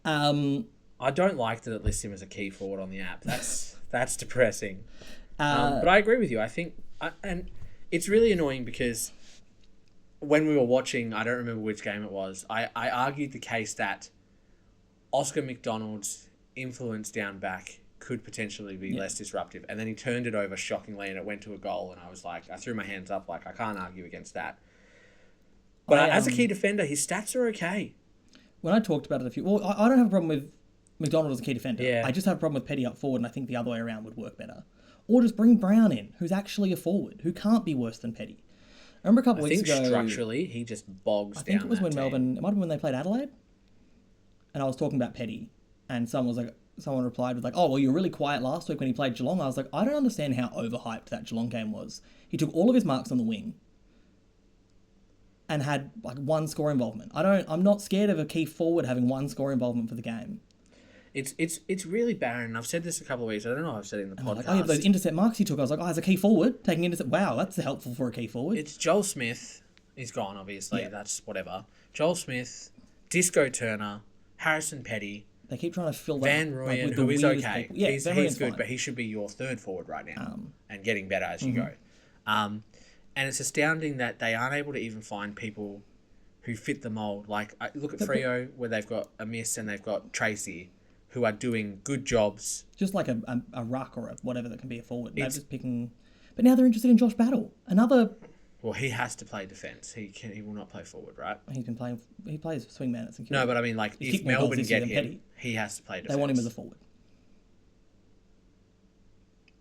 I don't like that it lists him as a key forward on the app. That's depressing. But I agree with you. I think... and it's really annoying because when we were watching, I don't remember which game it was, I argued the case that Oscar McDonald's influence down back could potentially be less disruptive. And then he turned it over shockingly and it went to a goal. And I was like, I threw my hands up like, I can't argue against that. But as a key defender, his stats are okay. When I talked about it I don't have a problem with McDonald as a key defender. Yeah. I just have a problem with Petty up forward, and I think the other way around would work better. Or just bring Brown in, who's actually a forward, who can't be worse than Petty. I remember a couple weeks ago... structurally, he just bogs down. I think it was when team. Melbourne... It might have been when they played Adelaide. And I was talking about Petty, and someone replied with like, "Oh, well, you were really quiet last week when he played Geelong." I was like, I don't understand how overhyped that Geelong game was. He took all of his marks on the wing and had like 1 score involvement. I'm not scared of a key forward having 1 score involvement for the game. It's really barren. I've said this a couple of weeks. I don't know if I've said it in the podcast. Like, those intercept marks he took, I was like, as a key forward, taking intercept. Wow, that's helpful for a key forward. It's Joel Smith. He's gone, obviously. Yeah. That's whatever. Joel Smith, Disco Turner, Harrison Petty, They keep trying to fill that Van like, Rooyen, with the who is weirdest okay. people. Yeah, he's Van Rooyen's good, fine. but he should be your third forward right now and getting better as you go. And it's astounding that they aren't able to even find people who fit the mould. Like, look at Freo, where they've got a miss and they've got Tracy, who are doing good jobs. Just like a ruck or whatever that can be a forward. They're just picking... But now they're interested in Josh Battle. Another... Well, he has to play defence. He will not play forward, right? He plays swingman at St Kilda. No, but I mean, like, He's if kicked more goals Melbourne this year get than him, Petty. he has to play defence. They want him as a forward.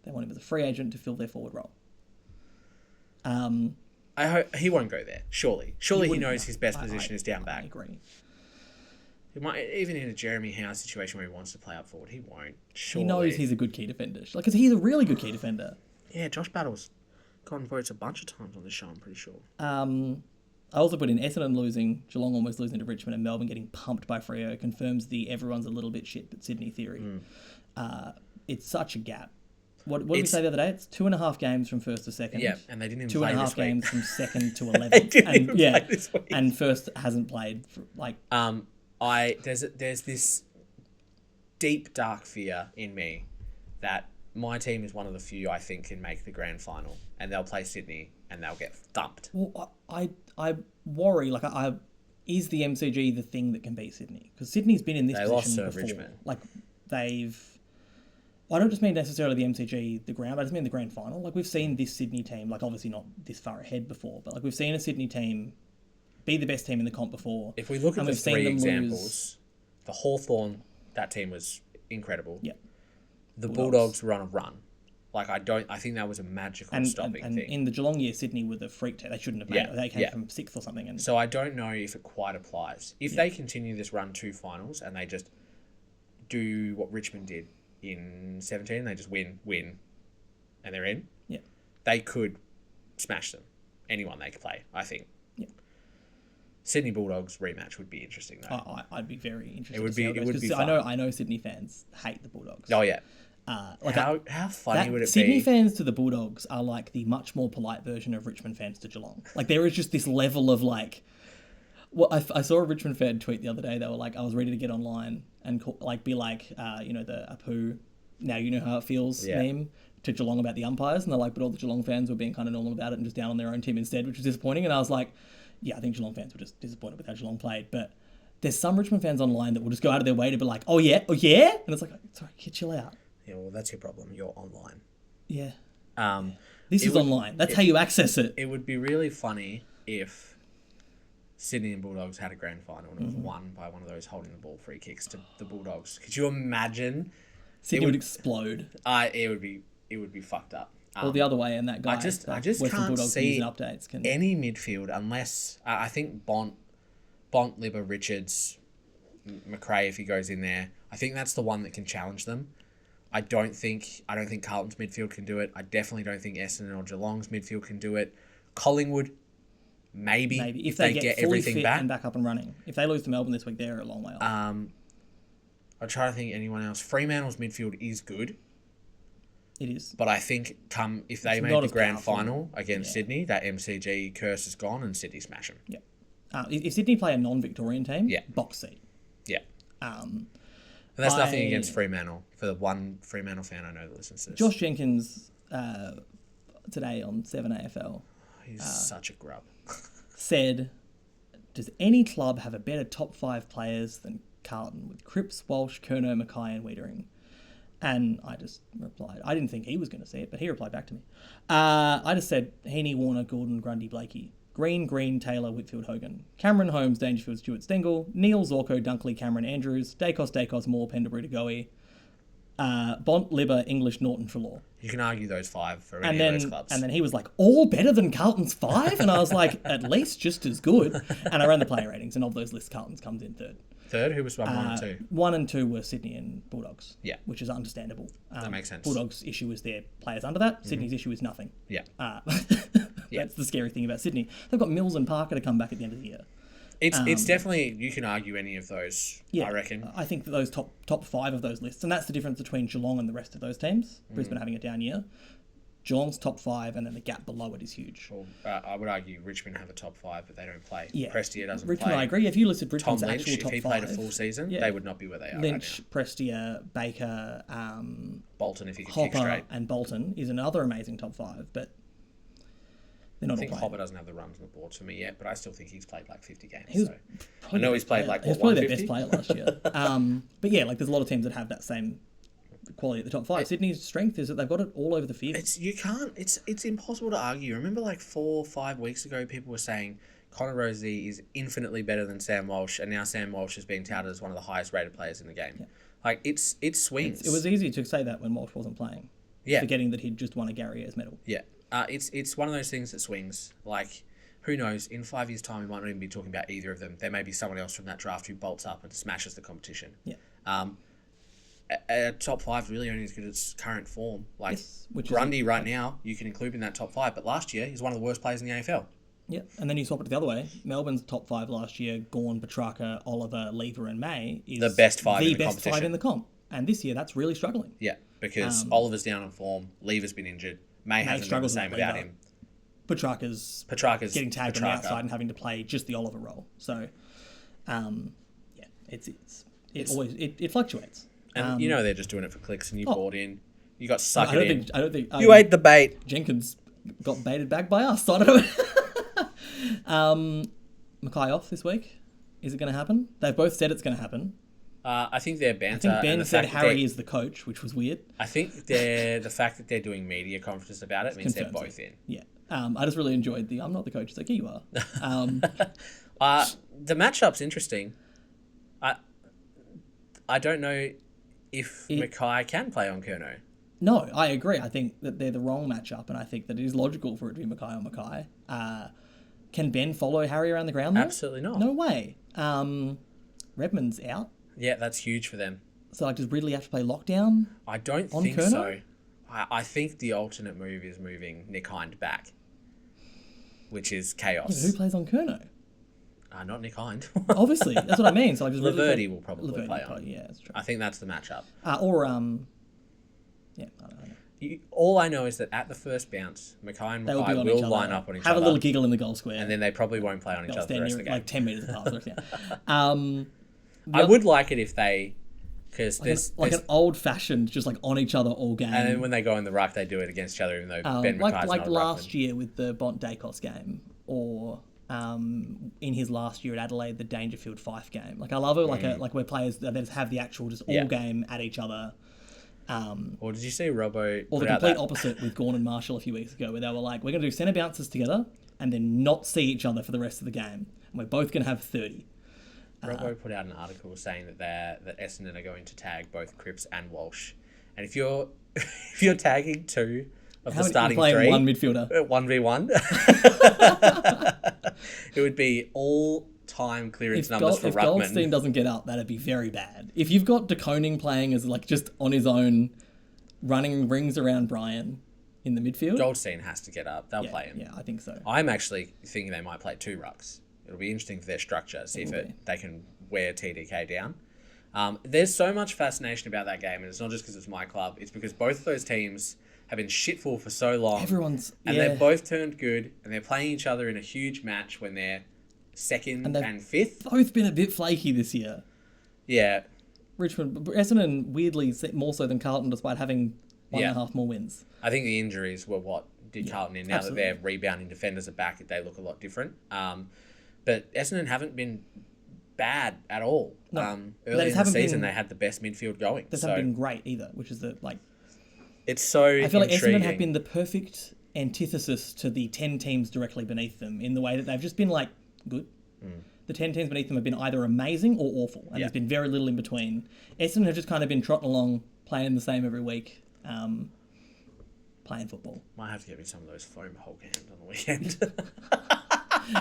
They want him as a free agent to fill their forward role. I hope he won't go there. Surely he knows his best I position is down back. I agree. He might, even in a Jeremy Howe situation where he wants to play up forward, he won't. Surely. He knows he's a good key defender. Like, because he's a really good key defender. Yeah, Josh Battle's gotten votes a bunch of times on this show, I'm pretty sure. I also put in Essendon losing, Geelong almost losing to Richmond, and Melbourne getting pumped by Freo confirms the everyone's a little bit shit but Sydney theory. It's such a gap. What did we say the other day? It's 2.5 games from first to second. Yeah, and they didn't even 2.5 play this week. games from second to 11th. They didn't even play this week. And first hasn't played for, like... There's this deep dark fear in me that my team is one of the few I think can make the grand final, and they'll play Sydney and they'll get dumped. Well, I worry, like, is the MCG the thing that can beat Sydney? Because Sydney's been in this position before. Richmond. Like, I don't just mean necessarily the MCG, the ground, I just mean the grand final. Like, we've seen this Sydney team, like, obviously not this far ahead before, but, like, we've seen a Sydney team be the best team in the comp before. If we look at the we've seen three them examples, the Hawthorn, that team was incredible. Yeah. The Bulldogs were on a run. Like, I think that was a magical stopping and thing. in the Geelong year, Sydney were the freak team. They shouldn't have made it. They came from 6th or something. And so I don't know if it quite applies. If they continue this run to finals and they just do what Richmond did in 17, they just win, and they're in, they could smash them. Anyone they could play, I think. Yeah. Sydney Bulldogs rematch would be interesting, though. I'd be very interested. It would be fun. I know Sydney fans hate the Bulldogs. Oh, yeah. Like how funny would it Sydney be? fans to the Bulldogs are like the much more polite version of Richmond fans to Geelong. Like, there is just this level of like... Well, I saw a Richmond fan tweet the other day. They were like, I was ready to get online and be like, the Apu, now you know how it feels meme to Geelong about the umpires. And they're like, but all the Geelong fans were being kind of normal about it and just down on their own team instead, which was disappointing. And I was like, yeah, I think Geelong fans were just disappointed with how Geelong played. But there's some Richmond fans online that will just go out of their way to be like, oh yeah? And it's like, sorry, chill out. Yeah, well, that's your problem. You're online. Yeah. This is online. That's how you access it. It would be really funny if Sydney and Bulldogs had a grand final and it was won by one of those holding the ball free kicks to the Bulldogs. Could you imagine? Sydney would explode. It would be fucked up. Or the other way, and that guy. I just Western can't Bulldogs see updates any midfield unless I think Bont, Libber, Richards, McRae if he goes in there. I think that's the one that can challenge them. I don't think Carlton's midfield can do it. I definitely don't think Essendon or Geelong's midfield can do it. Collingwood, maybe if they get fully everything fit back and back up and running. If they lose to Melbourne this week, they're a long way off. I'm trying to think anyone else. Fremantle's midfield is good. It is. But I think if they make the grand final against Sydney, that MCG curse is gone and Sydney smash them. Yeah. If Sydney play a non-Victorian team, box seat. Yeah. And that's nothing against Fremantle. For the one Fremantle fan I know that listens to this. Josh Jenkins, today on 7AFL, he's such a grub. said, does any club have a better top 5 players than Carlton with Cripps, Walsh, Curnow, Mackay and Wiedering? And I just replied, I didn't think he was going to say it, but he replied back to me. I just said, Heaney, Warner, Gordon, Grundy, Blakey. Green, Taylor, Whitfield, Hogan. Cameron, Holmes, Dangerfield, Stewart, Stengel. Neil, Zorko, Dunkley, Cameron, Andrews. Dacos, Moore, Pendlebury, Goey. Bont, Libber, English, Norton, Trelaw. You can argue those 5 for any of those clubs. And then he was like, all better than Carlton's 5? And I was like, at least just as good. And I ran the player ratings, and of those lists, Carlton's comes in third. Third? Who was 1 and 2? 1 and 2 were Sydney and Bulldogs. Yeah. Which is understandable. That makes sense. Bulldogs' issue is their players under that. Sydney's issue is nothing. Yeah. That's the scary thing about Sydney. They've got Mills and Parker to come back at the end of the year. It's definitely, you can argue any of those, I reckon. I think that those top 5 of those lists, and that's the difference between Geelong and the rest of those teams. Brisbane having a down year. Geelong's top 5, and then the gap below it is huge. Well, I would argue Richmond have a top 5, but they don't play. Yeah. Prestia doesn't Richmond, play. I agree. If you listed Richmond's Tom Lynch, actual top 5... if he played a full season, they would not be where they are Lynch, right now. Prestia, Baker, Bolton, if he could kick Hopper, straight. and Bolton is another amazing top 5, but they're not I think all playing. Hopper doesn't have the runs on the board for me yet, but I still think he's played like 50 games. He was I know he's played like, he was what, probably their 150? best player last year. But yeah, like there's a lot of teams that have that same quality at the top 5. Sydney's strength is that they've got it all over the field. It's impossible to argue. Remember like 4 or 5 weeks ago, people were saying Connor Rozee is infinitely better than Sam Walsh, and now Sam Walsh has been touted as one of the highest rated players in the game. Yeah. Like it swings. It was easy to say that when Walsh wasn't playing. Yeah. Forgetting that he'd just won a Gary Ayres medal. Yeah. It's one of those things that swings. Like, who knows? In 5 years' time, we might not even be talking about either of them. There may be someone else from that draft who bolts up and smashes the competition. Yeah. A top 5 really only as good as its current form. Like, Yes, which Grundy right now, you can include in that top 5, but last year, he's one of the worst players in the AFL. Yeah, and then you swap it the other way. Melbourne's top 5 last year, Gawn, Petrarca, Oliver, Lever, and May, is The best 5 in the best competition. 5 in the comp. And this year, that's really struggling. Yeah, because Oliver's down on form, Lever's been injured, May hasn't been the struggles same with without Lever. him. Petrarca's getting tagged on the outside and having to play just the Oliver role. So, it fluctuates. And you know they're just doing it for clicks, and you bought in. You got sucked I in. don't think You ate the bait. Jenkins got baited back by us. I don't know. Mackay off this week. Is it going to happen? They've both said it's going to happen. I think their banter. I think Ben and the said fact that Harry is the coach, which was weird. I think the fact that they're doing media conferences about it means they're both in. Yeah. I just really enjoyed I'm not the coach. It's like, yeah, you are. The matchup's interesting. I don't know if Mackay can play on Curnow. No, I agree. I think that they're the wrong matchup, and I think that it is logical for it to be Mackay on Mackay. Can Ben follow Harry around the ground, though? Absolutely not. No way. Redmond's out. Yeah, that's huge for them. So, like, does Ridley have to play lockdown? I don't think Curnow? so. I think the alternate move is moving Nick Hind back, which is chaos. Yeah, who plays on Curnow? Not Nick Hind. Obviously, that's what I mean. So, like, Laverty will probably play on. Yeah, that's true. I think that's the matchup. I don't know. All I know is that at the first bounce, Mackay and They'll Mackay be on will each other. line up on each Have other. a little giggle in the goal square. And then they probably won't play on each They'll other the stand rest of near, the game. like 10 metres apart. I would like it if they... Because there's an old-fashioned, just like on each other all game. And then when they go in the ruck, they do it against each other, even though Ben Mackay's like not a last ruckman. year with the Bont Dacos game, or in his last year at Adelaide, the Dangerfield Fife game. Like I love it, like where players that just have the actual just all game at each other. Or did you see Robbo? Or the complete opposite with Gawn and Marshall a few weeks ago, where they were like, "We're going to do centre bounces together and then not see each other for the rest of the game, and we're both going to have 30." Robbo put out an article saying that Essendon are going to tag both Cripps and Walsh, and if you're tagging two of the starting three, one midfielder, 1v1, it would be all-time clearance numbers for if Ruckman. Goldstein doesn't get up, that'd be very bad. If you've got De Koning playing as like just on his own, running rings around Brian in the midfield, Goldstein has to get up. They'll play him. Yeah, I think so. I'm actually thinking they might play 2 rucks. It'll be interesting for their structure, see if they can wear TDK down. There's so much fascination about that game, and it's not just because it's my club. It's because both of those teams have been shitful for so long. They've both turned good, and they're playing each other in a huge match when they're second and fifth. Both been a bit flaky this year. Yeah. Essendon weirdly more so than Carlton, despite having 1.5 more wins. I think the injuries were what did Carlton in. Now that their rebounding defenders are back, they look a lot different. But Essendon haven't been bad at all. No. Early in the season, they had the best midfield going. They haven't been great either, which is it's so I feel like intriguing. Essendon have been the perfect antithesis to the 10 teams directly beneath them in the way that they've just been like good. The 10 teams beneath them have been either amazing or awful, and there's been very little in between. Essendon have just kind of been trotting along, playing the same every week, playing football. Might have to get me some of those foam Hulk hands on the weekend.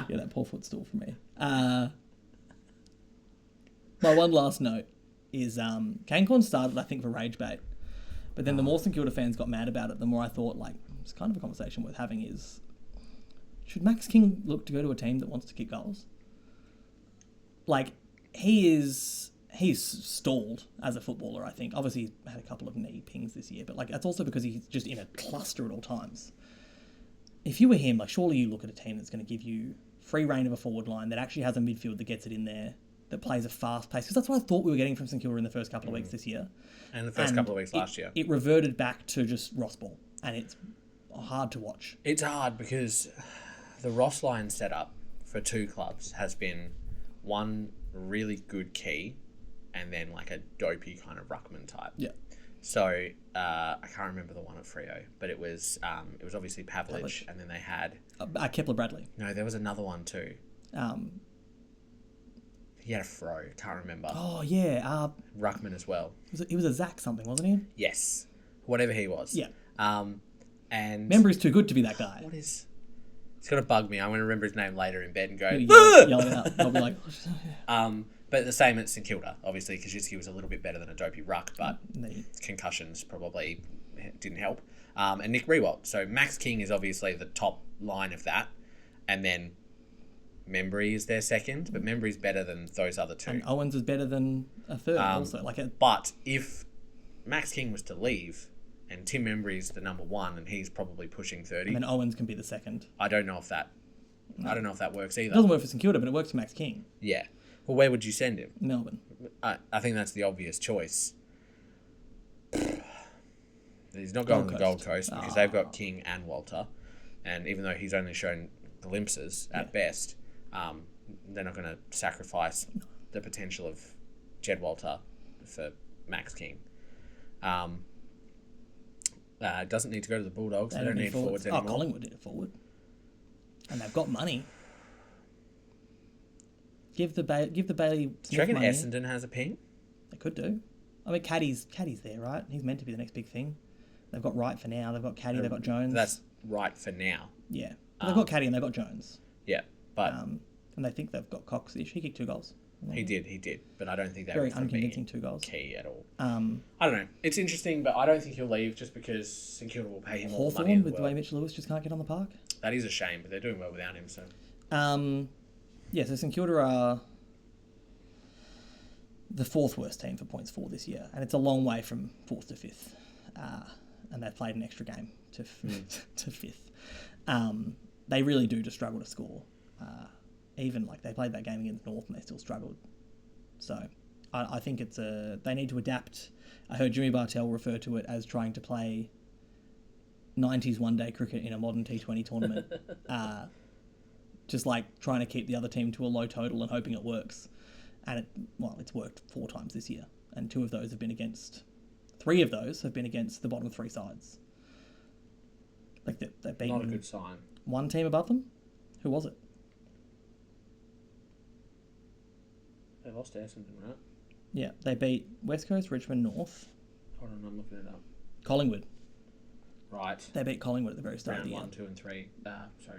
Yeah, that poor footstool for me. My one last note is Kane Corn started, I think, for rage bait. But then the more St Kilda fans got mad about it, the more I thought, like, it's kind of a conversation worth having is, should Max King look to go to a team that wants to kick goals? like, he's stalled as a footballer, I think. Obviously, he's had a couple of knee pings this year, but, like, that's also because he's just in a cluster at all times. If you were him, like, surely you look at a team that's going to give you free reign of a forward line that actually has a midfield that gets it in there, that plays a fast pace. Because that's what I thought we were getting from St Kilda in the first couple of weeks this year. And the first couple of weeks last year. It reverted back to just Ross ball, and it's hard to watch. It's hard because the Ross line setup for two clubs has been one really good key and then like a dopey kind of ruckman type. Yeah. So I can't remember the one at Freo, but it was obviously Pavlich, and then they had Kepler Bradley. No, there was another one too. He had a Fro, can't remember. Oh yeah, ruckman as well. He was a Zach something, wasn't he? Yes, whatever he was. Yeah. And Membry's too good to be that guy. What is? It's gonna bug me. I'm gonna remember his name later in bed and go. Yell it out. I'll be like. But the same at St Kilda, obviously, because Jiski was a little bit better than a dopey ruck, but concussions probably didn't help. And Nick Rewalt. So Max King is obviously the top line of that, and then Membry is their second, but Membry's better than those other two. And Owens is better than a third also. But if Max King was to leave and Tim Membry's the number one and he's probably pushing 30. And then Owens can be the second. I don't know if that works either. It doesn't work for St Kilda, but it works for Max King. Yeah. Well, where would you send him? Melbourne. I think that's the obvious choice. He's not going to the Gold Coast because they've got King and Walter. And even though he's only shown glimpses at best, they're not going to sacrifice the potential of Jed Walter for Max King. Doesn't need to go to the Bulldogs. They don't need forwards anymore. Collingwood need a forward. And they've got money. Give the Bailey Smith do you reckon money. Essendon has a ping? They could do. I mean, Caddy's there, right? He's meant to be the next big thing. They've got Wright for now. They've got Caddy. They've got Jones. That's right for now. Yeah. But they've got Caddy and they've got Jones. Yeah, but... and they think they've got Cox-ish. He kicked 2 goals. He did. But I don't think that very was unconvincing 2 goals. Key at all. I don't know. It's interesting, but I don't think he'll leave just because St Kilda will pay him all the money in the with the way Mitch Lewis just can't get on the park. That is a shame, but they're doing well without him. So. So St Kilda are the 4th worst team for points for this year, and it's a long way from 4th to 5th. And they've played an extra game to 5th. They really do just struggle to score. Even like they played that game against North and they still struggled. So I think they need to adapt. I heard Jimmy Bartell refer to it as trying to play 90s one-day cricket in a modern T20 tournament. Just like trying to keep the other team to a low total and hoping it works. And it's worked 4 times this year. And 3 of those have been against the bottom 3 sides. Like they've beaten... Not a good sign. One team above them? Who was it? They lost to Essendon, right? Yeah, they beat West Coast, Richmond, North. Hold on, I'm looking it up. Collingwood. Right. They beat Collingwood at the very start round of the year. 1, 2 and 3.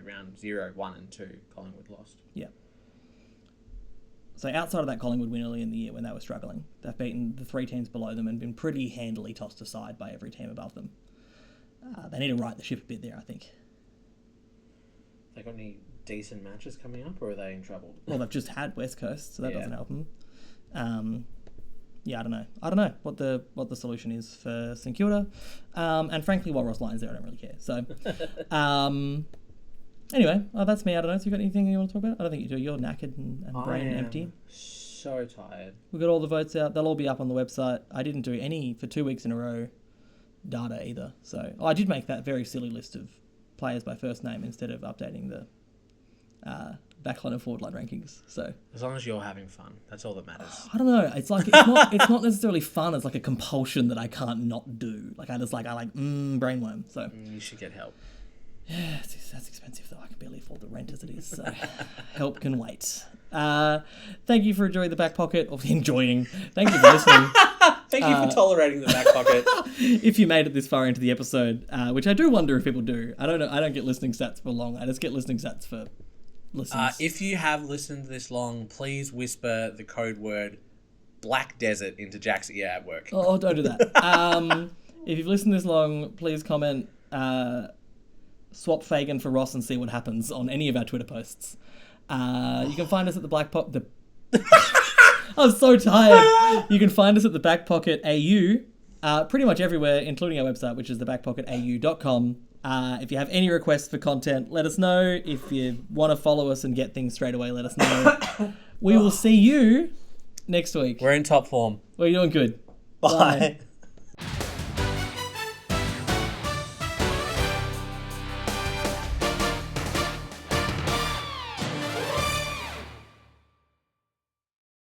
Round 0, 1 and 2, Collingwood lost. Yeah. So outside of that Collingwood win early in the year when they were struggling, they've beaten the 3 teams below them and been pretty handily tossed aside by every team above them. They need to right the ship a bit there, I think. They got any decent matches coming up, or are they in trouble? Well, they've just had West Coast, so that doesn't help them. I don't know. I don't know what the solution is for St Kilda. And frankly, while Ross Lyon's there, I don't really care. So, anyway, that's me. I don't know. So you got anything you want to talk about? I don't think you do. You're knackered and brain empty. So tired. We got all the votes out. They'll all be up on the website. I didn't do any for 2 weeks in a row data either. So I did make that very silly list of players by first name instead of updating the backline and forward line rankings. So as long as you're having fun, that's all that matters. I don't know. It's like it's not necessarily fun. It's like a compulsion that I can't not do. Like I brainworm. So you should get help. Yeah, that's expensive though. I can barely afford the rent as it is. So help can wait. Thank you for enjoying the back pocket or enjoying. Thank you for listening. Thank you for tolerating the back pocket. If you made it this far into the episode, which I do wonder if people do. I don't know. I don't get listening stats for long. I just get listening stats for listens. If you have listened this long, please whisper the code word Black Desert into Jack's ear at work. Oh, don't do that. If you've listened this long, please comment swap Fagan for Ross and see what happens on any of our Twitter posts. You can find us at the I'm so tired. You can find us at the Back Pocket AU, pretty much everywhere, including our website, which is thebackpocketau.com. If you have any requests for content, let us know. If you want to follow us and get things straight away, let us know. We will see you next week. We're in top form. We're doing good. Bye.